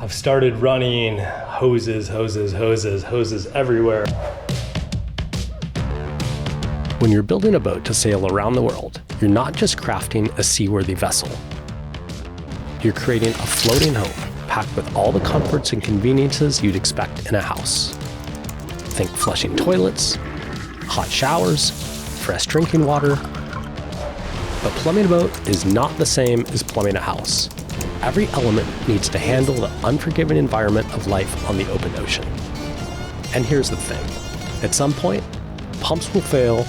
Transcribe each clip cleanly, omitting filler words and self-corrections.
I've started running hoses everywhere. When you're building a boat to sail around the world, you're not just crafting a seaworthy vessel. You're creating a floating home packed with all the comforts and conveniences you'd expect in a house. Think flushing toilets, hot showers, fresh drinking water. But plumbing a boat is not the same as plumbing a house. Every element needs to handle the unforgiving environment of life on the open ocean. And here's the thing. At some point, pumps will fail,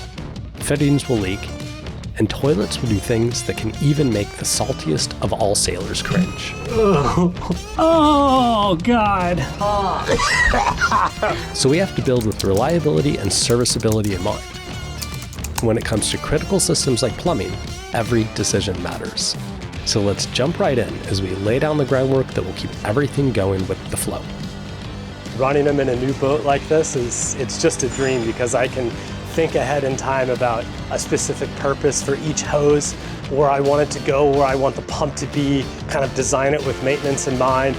fittings will leak, and toilets will do things that can even make the saltiest of all sailors cringe. Oh, God. So we have to build with reliability and serviceability in mind. When it comes to critical systems like plumbing, every decision matters. So let's jump right in as we lay down the groundwork that will keep everything going with the flow. Running them in a new boat like this it's just a dream, because I can think ahead in time about a specific purpose for each hose, where I want it to go, where I want the pump to be, kind of design it with maintenance in mind.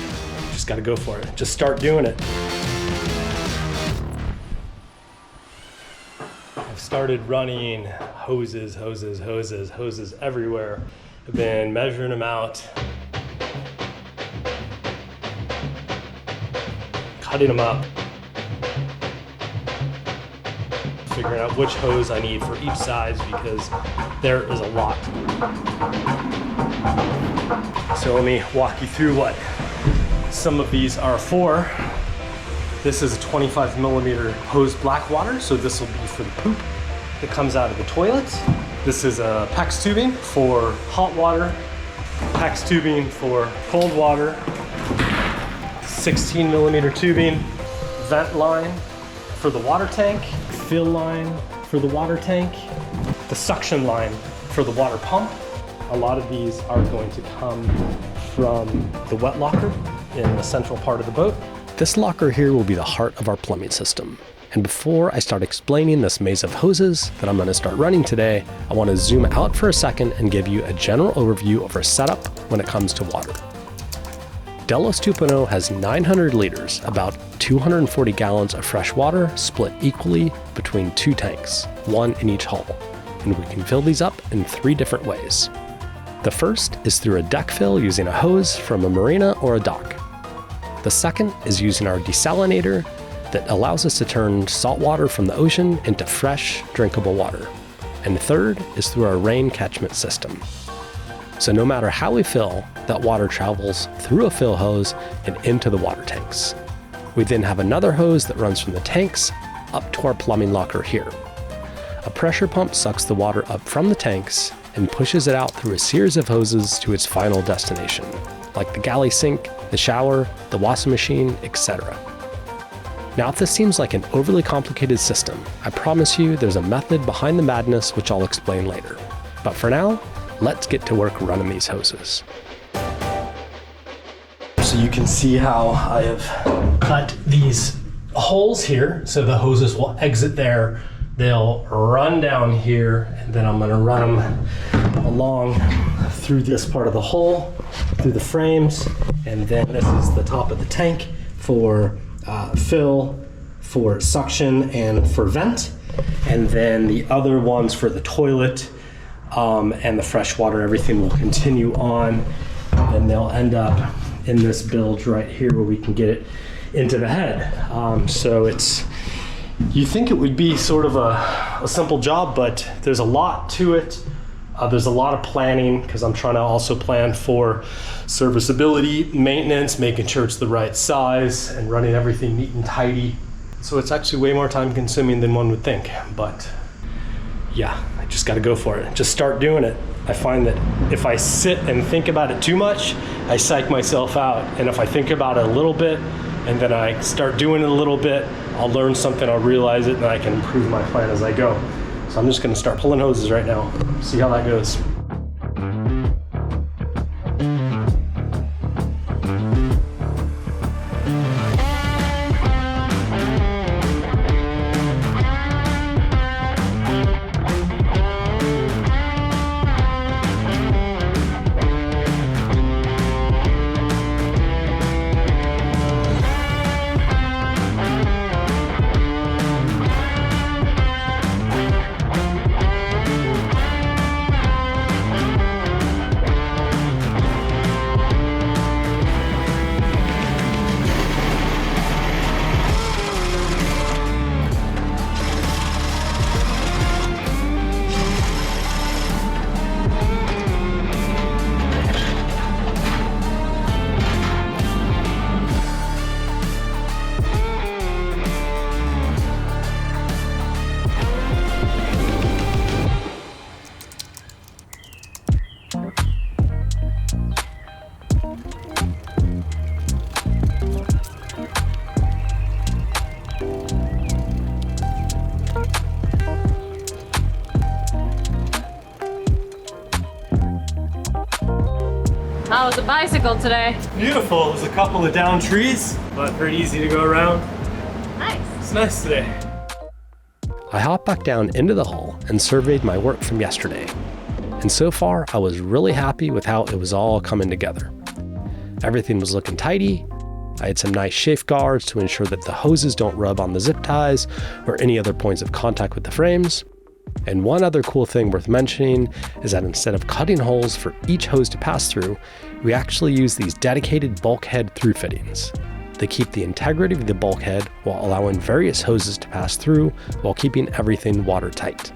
Just gotta go for it. Just start doing it. I've started running hoses everywhere. I've been measuring them out, cutting them up, figuring out which hose I need for each size, because there is a lot. So let me walk you through what some of these are for. This is a 25 millimeter hose black water, so this will be for the poop that comes out of the toilet. This is a PEX tubing for hot water, PEX tubing for cold water, 16 millimeter tubing, vent line for the water tank, fill line for the water tank, the suction line for the water pump. A lot of these are going to come from the wet locker in the central part of the boat. This locker here will be the heart of our plumbing system. And before I start explaining this maze of hoses that I'm going to start running today, I want to zoom out for a second and give you a general overview of our setup when it comes to water. Delos 2.0 has 900 liters, about 240 gallons of fresh water split equally between two tanks, one in each hull. And we can fill these up in 3 different ways. The first is through a deck fill using a hose from a marina or a dock. The second is using our desalinator that allows us to turn salt water from the ocean into fresh, drinkable water. And the third is through our rain catchment system. So no matter how we fill, that water travels through a fill hose and into the water tanks. We then have another hose that runs from the tanks up to our plumbing locker here. A pressure pump sucks the water up from the tanks and pushes it out through a series of hoses to its final destination, like the galley sink, the shower, the washing machine, etc. Now, if this seems like an overly complicated system, I promise you there's a method behind the madness which I'll explain later. But for now, let's get to work running these hoses. So you can see how I have cut these holes here, so the hoses will exit there. They'll run down here, and then I'm gonna run them along through this part of the hull, through the frames, and then this is the top of the tank for fill, for suction, and for vent. And then the other ones for the toilet and the fresh water, everything will continue on, and they'll end up in this bilge right here where we can get it into the head. So you think it would be sort of a simple job, but there's a lot to it. There's a lot of planning, because I'm trying to also plan for serviceability, maintenance, making sure it's the right size, and running everything neat and tidy. So it's actually way more time consuming than one would think. But yeah, I just got to go for it. Just start doing it. I find that if I sit and think about it too much, I psych myself out. And if I think about it a little bit, and then I start doing it a little bit, I'll learn something, I'll realize it, and I can improve my plan as I go. So I'm just gonna start pulling hoses right now, see how that goes. bicycle today. Beautiful. There's a couple of down trees, but pretty easy to go around. Nice. It's nice today. I hopped back down into the hull and surveyed my work from yesterday. And so far, I was really happy with how it was all coming together. Everything was looking tidy. I had some nice safeguards to ensure that the hoses don't rub on the zip ties or any other points of contact with the frames. And one other cool thing worth mentioning is that instead of cutting holes for each hose to pass through, we actually use these dedicated bulkhead through fittings. They keep the integrity of the bulkhead while allowing various hoses to pass through while keeping everything watertight.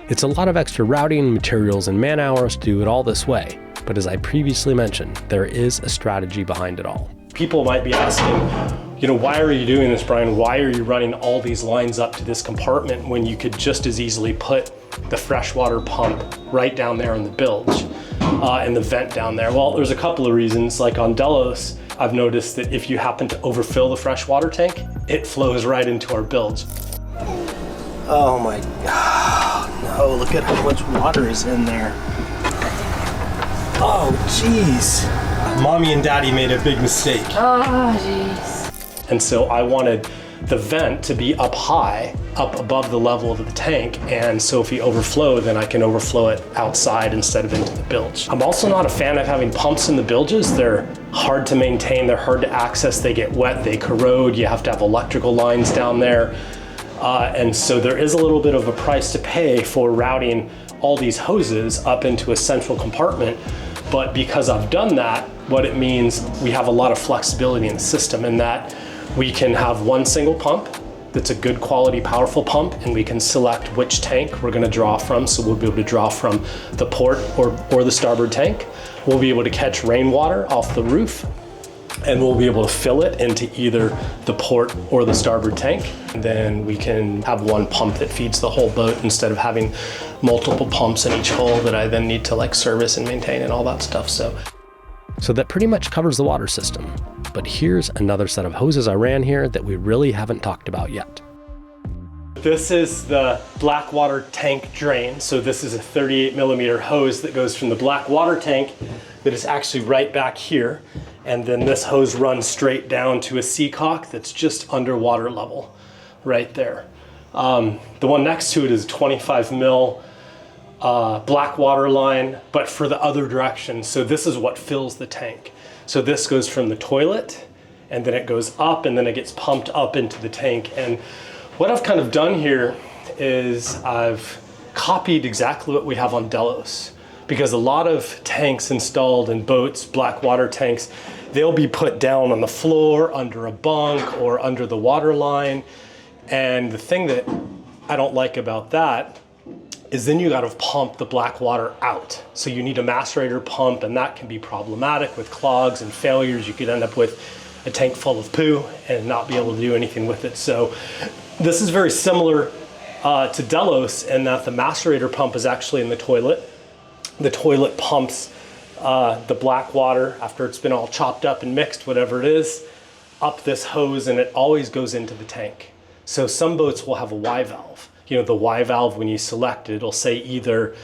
It's a lot of extra routing, materials, and man hours to do it all this way, but as I previously mentioned, there is a strategy behind it all. People might be asking, why are you doing this, Brian? Why are you running all these lines up to this compartment when you could just as easily put the freshwater pump right down there in the bilge and the vent down there? Well, there's a couple of reasons. Like on Delos, I've noticed that if you happen to overfill the freshwater tank, it flows right into our bilge. Oh my God, no, look at how much water is in there. Oh, jeez. Mommy and Daddy made a big mistake. Oh, jeez. And so I wanted the vent to be up high, up above the level of the tank, and so if you overflow, then I can overflow it outside instead of into the bilge. I'm also not a fan of having pumps in the bilges. They're hard to maintain, they're hard to access, they get wet, they corrode, you have to have electrical lines down there. And so there is a little bit of a price to pay for routing all these hoses up into a central compartment. But because I've done that, what it means, we have a lot of flexibility in the system in that we can have one single pump that's a good quality, powerful pump, and we can select which tank we're gonna draw from. So we'll be able to draw from the port or the starboard tank. We'll be able to catch rainwater off the roof, and we'll be able to fill it into either the port or the starboard tank. And then we can have one pump that feeds the whole boat instead of having multiple pumps in each hole that I then need to service and maintain and all that stuff. So that pretty much covers the water system. But here's another set of hoses I ran here that we really haven't talked about yet. This is the black water tank drain. So this is a 38 millimeter hose that goes from the black water tank that is actually right back here. And then this hose runs straight down to a seacock that's just under water level right there. The one next to it is 25 mil black water line, but for the other direction. So this is what fills the tank. So this goes from the toilet and then it goes up and then it gets pumped up into the tank. And what I've kind of done here is I've copied exactly what we have on Delos, because a lot of tanks installed in boats, black water tanks, they'll be put down on the floor, under a bunk, or under the water line. And the thing that I don't like about that is then you gotta pump the black water out. So you need a macerator pump, and that can be problematic with clogs and failures. You could end up with a tank full of poo and not be able to do anything with it. So this is very similar to Delos in that the macerator pump is actually in the toilet. The toilet pumps the black water after it's been all chopped up and mixed, whatever it is, up this hose, and it always goes into the tank. So some boats will have a Y valve. The Y valve, when you select it, it'll say either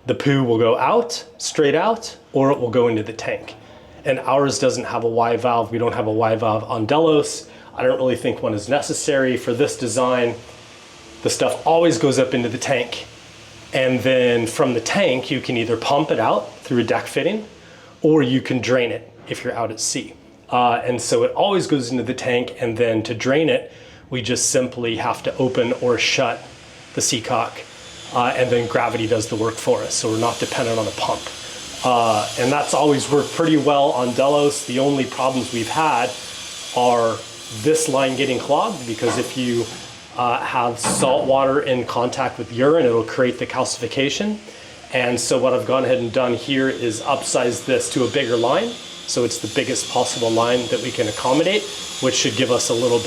the poo will go out, straight out, or it will go into the tank. And ours doesn't have a Y valve. We don't have a Y valve on Delos. I don't really think one is necessary for this design. The stuff always goes up into the tank. And then from the tank, you can either pump it out through a deck fitting, or you can drain it if you're out at sea. And so it always goes into the tank, and then to drain it, we just simply have to open or shut the seacock, and then gravity does the work for us. So we're not dependent on a pump. And that's always worked pretty well on Delos. The only problems we've had are this line getting clogged, because if you have salt water in contact with urine, it'll create the calcification. And so what I've gone ahead and done here is upsize this to a bigger line. So it's the biggest possible line that we can accommodate, which should give us a little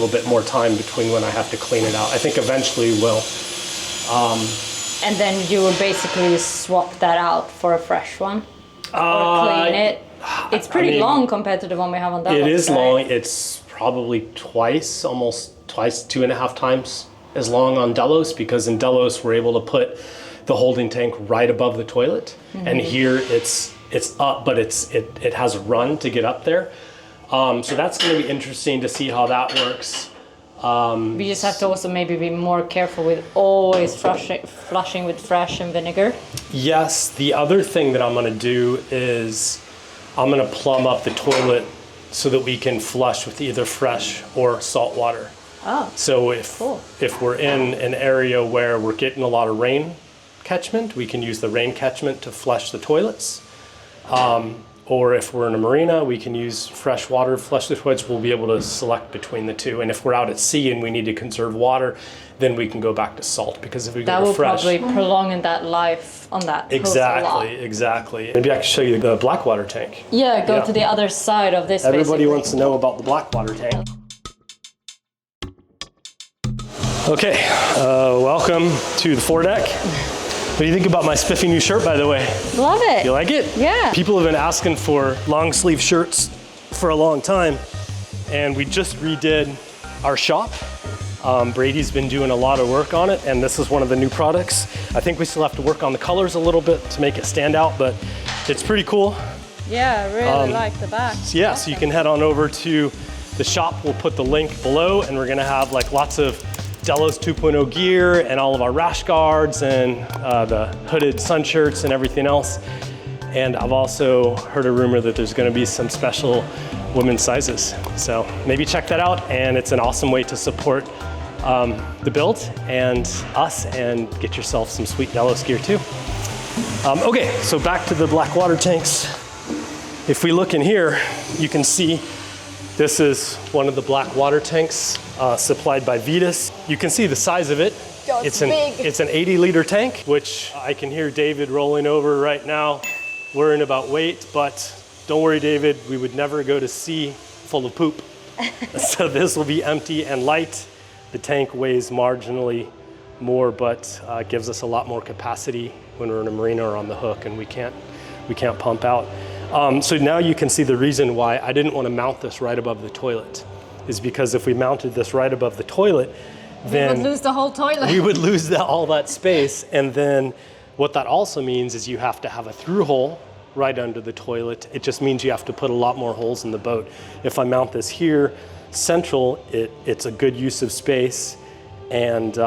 bit more time between when I have to clean it out. I think eventually we'll. And then you would basically swap that out for a fresh one? Or clean it? It's pretty long compared to the one we have on Delos. It is right? long. It's probably almost twice, 2.5 times as long on Delos, because in Delos we're able to put the holding tank right above the toilet. And here it's up, but it has a run to get up there. So that's going to be interesting to see how that works. We just have to also maybe be more careful with always flushing with fresh and vinegar. Yes, the other thing that I'm going to do is I'm going to plumb up the toilet so that we can flush with either fresh or salt water. Oh, So cool. if we're in an area where we're getting a lot of rain catchment, we can use the rain catchment to flush the toilets. Or if we're in a marina, we can use fresh water to flush the toilets. We'll be able to select between the two. And if we're out at sea and we need to conserve water, then we can go back to salt, because if we That go to will fresh... probably prolong that life on that hose a lot. Exactly. Maybe I can show you the Blackwater tank. Yeah, go Yeah. to the other side of this. Everybody basically. wants to know about the Blackwater tank. Okay, welcome to the foredeck. What do you think about my spiffy new shirt, by the way? Love it. You like it? Yeah. People have been asking for long sleeve shirts for a long time, and we just redid our shop. Brady's been doing a lot of work on it, and this is one of the new products. I think we still have to work on the colors a little bit to make it stand out, but it's pretty cool. Yeah, I really like the back. So yeah, so you can head on over to the shop. We'll put the link below, and we're gonna have like lots of Delos 2.0 gear and all of our rash guards and the hooded sun shirts and everything else. And I've also heard a rumor that there's gonna be some special women's sizes. So maybe check that out, and it's an awesome way to support the build and us, and get yourself some sweet Delos gear too. Okay, so back to the Blackwater tanks. If we look in here, you can see this is one of the Blackwater tanks supplied by Vetus. You can see the size of it. Oh, it's big. It's an 80-liter tank, which I can hear David rolling over right now, worrying about weight, but don't worry, David, we would never go to sea full of poop. So this will be empty and light. The tank weighs marginally more, but gives us a lot more capacity when we're in a marina or on the hook, and we can't pump out. So now you can see the reason why I didn't want to mount this right above the toilet, is because if we mounted this right above the toilet, then We would lose the whole toilet. we would lose all that space. And then what that also means is you have to have a through hole right under the toilet. It just means you have to put a lot more holes in the boat. If I mount this here central, it's a good use of space, and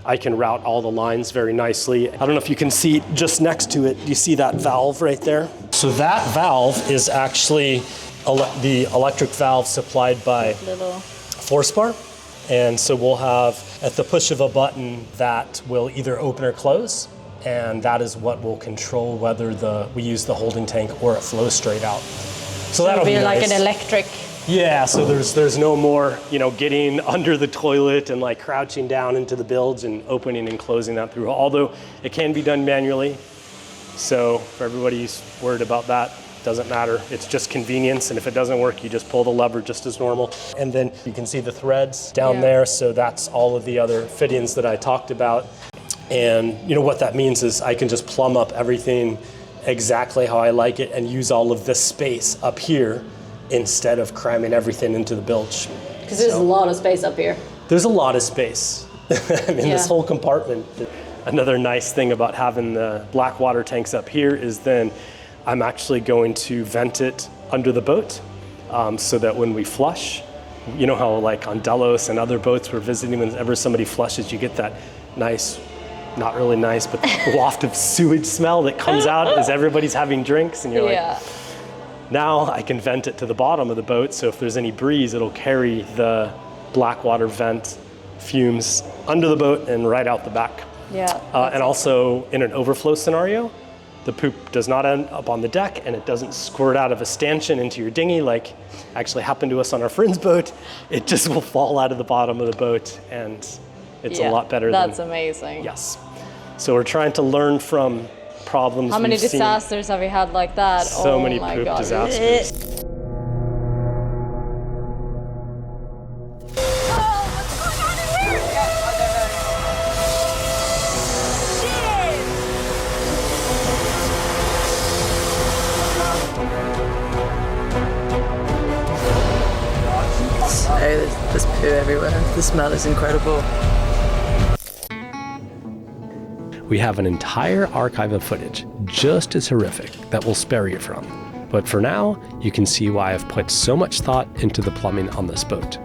I can route all the lines very nicely. I don't know if you can see just next to it, you see that valve right there? So that valve is actually the electric valve supplied by Little. Forspar. And so we'll have, at the push of a button, that will either open or close, and that is what will control whether we use the holding tank or it flows straight out. So that'll It'll be like nice. an electric. Yeah, so there's no more, getting under the toilet and like crouching down into the bilge and opening and closing that through. Although it can be done manually. So for everybody who's worried about that, doesn't matter. It's just convenience, and if it doesn't work, you just pull the lever just as normal. And then you can see the threads down there, so that's all of the other fittings that I talked about. And what that means is I can just plumb up everything exactly how I like it and use all of this space up here instead of cramming everything into the bilge. Because there's a lot of space up here. There's a lot of space. This whole compartment. Another nice thing about having the Blackwater tanks up here is then I'm actually going to vent it under the boat, so that when we flush, you know how like on Delos and other boats we're visiting, whenever somebody flushes, you get that nice, not really nice, but waft of sewage smell that comes out as everybody's having drinks, and you're like, now I can vent it to the bottom of the boat, so if there's any breeze, it'll carry the Blackwater vent fumes under the boat and right out the back. Yeah. And also in an overflow scenario, the poop does not end up on the deck, and it doesn't squirt out of a stanchion into your dinghy like actually happened to us on our friend's boat. It just will fall out of the bottom of the boat, and it's a lot better. That's amazing. Yes. So we're trying to learn from problems. How many we've seen. disasters have we had like that? So oh many my poop God. disasters. There's poo everywhere. The smell is incredible. We have an entire archive of footage, just as horrific, that we'll spare you from. But for now, you can see why I've put so much thought into the plumbing on this boat.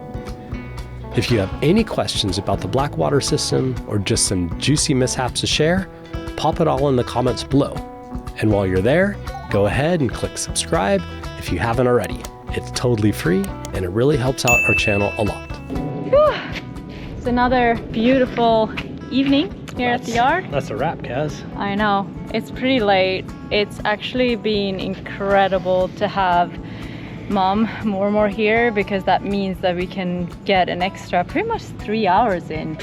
If you have any questions about the Blackwater system or just some juicy mishaps to share, pop it all in the comments below. And while you're there, go ahead and click subscribe if you haven't already. It's totally free and it really helps out our channel a lot. Whew. It's another beautiful evening here at the yard. That's a wrap, Kaz. I know, it's pretty late. It's actually been incredible to have Mom more and more here, because that means that we can get an extra pretty much 3 hours in.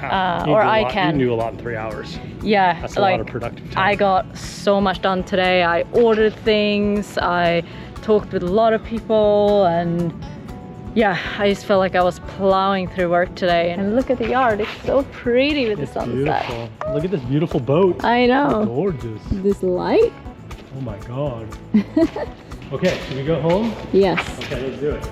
Or I can. You can do a lot in 3 hours. Yeah, that's a lot of productive time. I got so much done today. I ordered things, I talked with a lot of people, and yeah, I just felt like I was plowing through work today. And look at the yard, it's so pretty with the sunset. Beautiful. Look at this beautiful boat. I know. It's gorgeous. This light? Oh my God. Okay, can we go home? Yes. Okay, let's do it.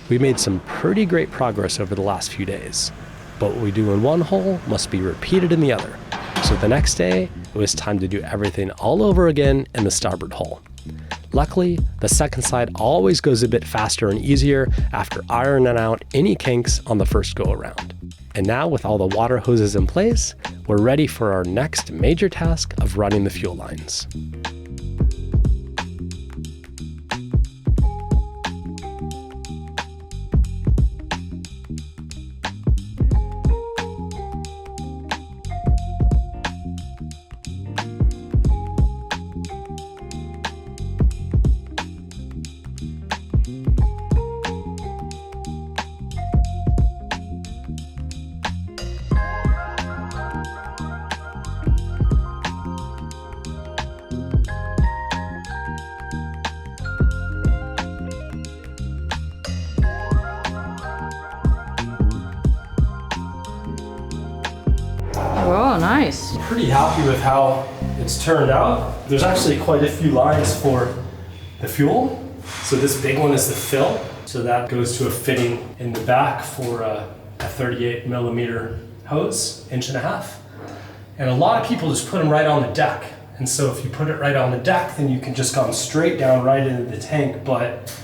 We made some pretty great progress over the last few days, but what we do in one hole must be repeated in the other. So the next day, it was time to do everything all over again in the starboard hole. Luckily, the second side always goes a bit faster and easier after ironing out any kinks on the first go around. And now with all the water hoses in place, we're ready for our next major task of running the fuel lines. Oh, nice. Pretty happy with how it's turned out. There's actually quite a few lines for the fuel. So this big one is the fill. So that goes to a fitting in the back for a 38 millimeter hose, 1.5 inches. And a lot of people just put them right on the deck. And so if you put it right on the deck, then you can just come straight down right into the tank. But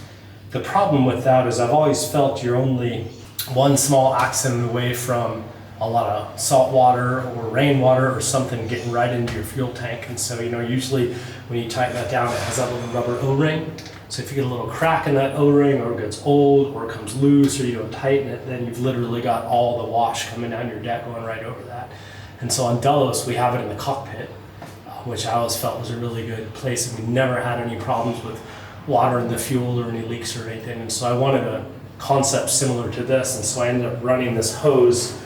the problem with that is I've always felt you're only one small accident away from a lot of salt water or rainwater or something getting right into your fuel tank. And so, usually when you tighten that down, it has that little rubber O-ring. So if you get a little crack in that O-ring, or it gets old, or it comes loose, or you don't tighten it, then you've literally got all the wash coming down your deck going right over that. And so on Delos, we have it in the cockpit, which I always felt was a really good place. And we never had any problems with water in the fuel or any leaks or anything. And so I wanted a concept similar to this. And so I ended up running this hose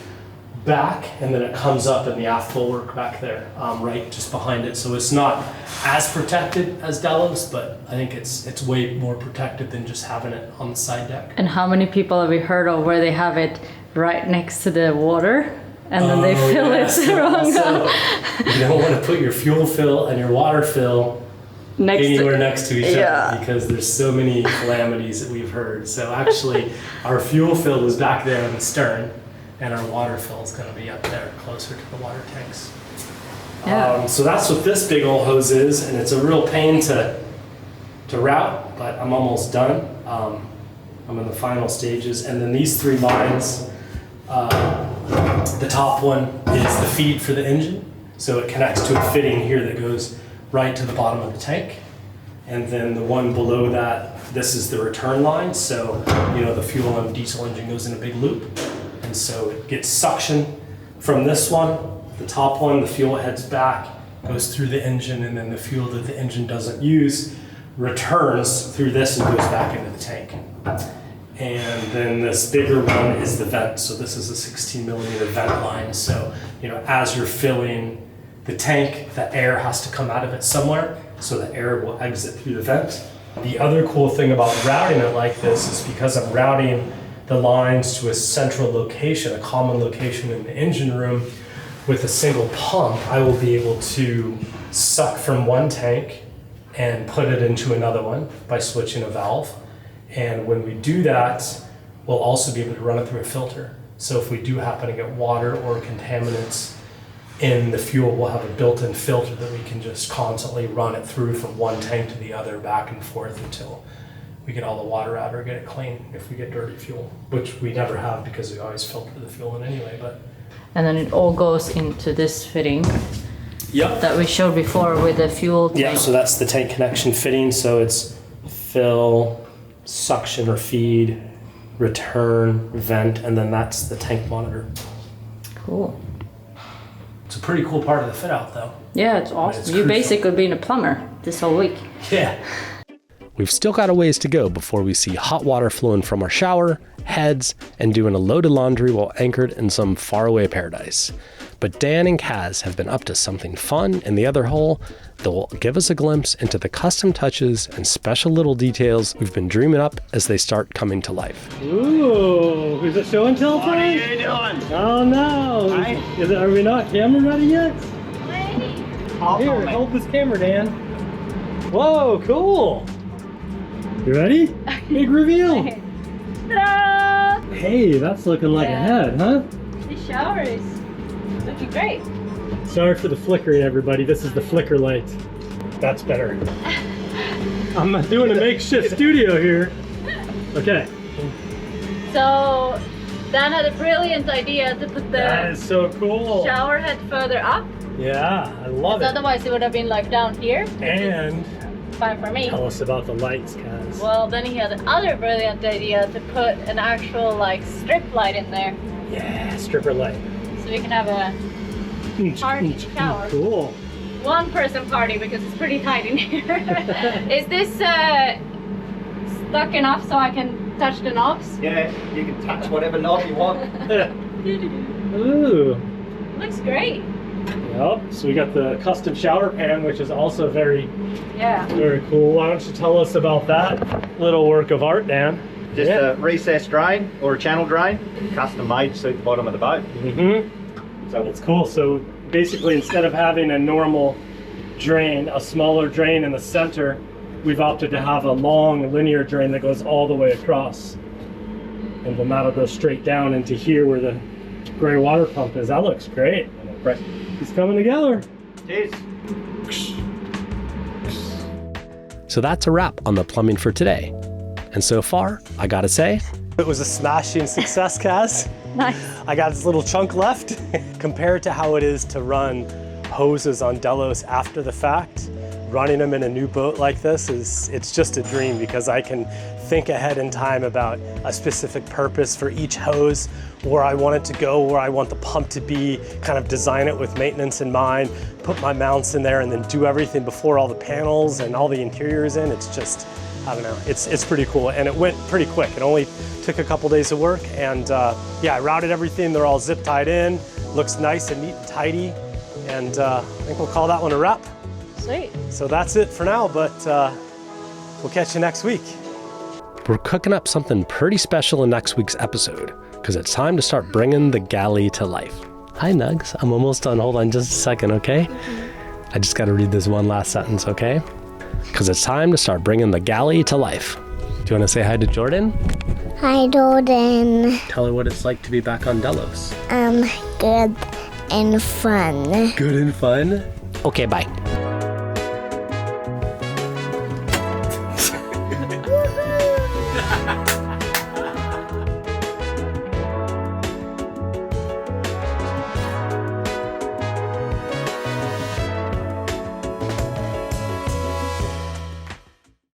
back, and then it comes up in the aft bulwark back there, right just behind it. So it's not as protected as Delos, but I think it's way more protected than just having it on the side deck. And how many people have we heard of where they have it right next to the water and then they fill it wrong? So you don't want to put your fuel fill and your water fill anywhere next to each other, because there's so many calamities that we've heard. So actually our fuel fill is back there in the stern, and our water fill is going to be up there closer to the water tanks. Yeah. So that's what this big old hose is, and it's a real pain to route, but I'm almost done. I'm in the final stages. And then these 3 lines, the top one is the feed for the engine. So it connects to a fitting here that goes right to the bottom of the tank. And then the one below that, this is the return line. So, the fuel and diesel engine goes in a big loop. And so it gets suction from this one, the top one, the fuel heads back, goes through the engine, and then the fuel that the engine doesn't use returns through this and goes back into the tank. And then this bigger one is the vent. So this is a 16 millimeter vent line. So, as you're filling the tank, the air has to come out of it somewhere. So the air will exit through the vent. The other cool thing about routing it like this is because I'm routing the lines to a central location, a common location in the engine room, with a single pump, I will be able to suck from one tank and put it into another one by switching a valve. And when we do that, we'll also be able to run it through a filter. So if we do happen to get water or contaminants in the fuel, we'll have a built-in filter that we can just constantly run it through from one tank to the other, back and forth, until we get all the water out or get it clean if we get dirty fuel, which we never have because we always filter the fuel in anyway. But And then it all goes into this fitting yep. that we showed before with the fuel tank. Yeah, so that's the tank connection fitting. So it's fill, suction or feed, return, vent, and then that's the tank monitor. Cool. It's a pretty cool part of the fit out though. Yeah, it's awesome. It's You crucial. basically been a plumber this whole week. Yeah. We've still got a ways to go before we see hot water flowing from our shower, heads, and doing a load of laundry while anchored in some faraway paradise. But Dan and Kaz have been up to something fun in the other hole that will give us a glimpse into the custom touches and special little details we've been dreaming up as they start coming to life. Ooh, is it show and tell time? What are you doing? Oh no! Hi. Are we not camera ready yet? Off Here, on me. hold this camera, Dan. Whoa, cool! You ready? Big reveal! Ta-da! Hey, that's looking like a head, huh? The shower is looking great. Sorry for the flickering, everybody. This is the flicker light. That's better. I'm doing a makeshift studio here. Okay. So Dan had a brilliant idea to put That the is so cool. shower head further up. Yeah, I love it. Otherwise it would have been like down here. And Fine for me. tell us about the lights, Kaz. Well, then he had another brilliant idea to put an actual like strip light in there, Yeah, stripper light. so we can have a party shower. Cool. One person party because it's pretty tight in here. Is this stuck enough so I can touch the knobs? Yeah, you can touch whatever knob you want. Ooh. Looks great. Yep. So we got the custom shower pan, which is also very, Yeah. very cool. Why don't you tell us about that little work of art, Dan? Just a recessed drain or a channel drain, custom made to suit the bottom of the boat. Mm-hmm. So It's cool. So basically, instead of having a normal drain, a smaller drain in the center, we've opted to have a long linear drain that goes all the way across. And then that'll go straight down into here where the gray water pump is. That looks great. press. It's coming together. Cheers. So that's a wrap on the plumbing for today. And so far, I gotta say, It was a smashing success, Kaz. Nice. I got this little chunk left. Compared to how it is to run hoses on Delos after the fact, running them in a new boat like this it's just a dream, because I can think ahead in time about a specific purpose for each hose, where I want it to go, where I want the pump to be, kind of design it with maintenance in mind, put my mounts in there, and then do everything before all the panels and all the interiors in. It's just, I don't know, it's pretty cool, and it went pretty quick. It only took a couple days of work, and yeah, I routed everything. They're all zip tied in, looks nice and neat and tidy, and I think we'll call that one a wrap. Sweet. So that's it for now, but we'll catch you next week. we're cooking up something pretty special in next week's episode, because it's time to start bringing the galley to life. Hi, Nugs. I'm almost done. Hold on just a second, okay? I just got to read this one last sentence, okay? Because it's time to start bringing the galley to life. Do you want to say hi to Jordan? Hi, Jordan. Tell her what it's like to be back on Delos. Good and fun. Good and fun? Okay, bye. Woohoo!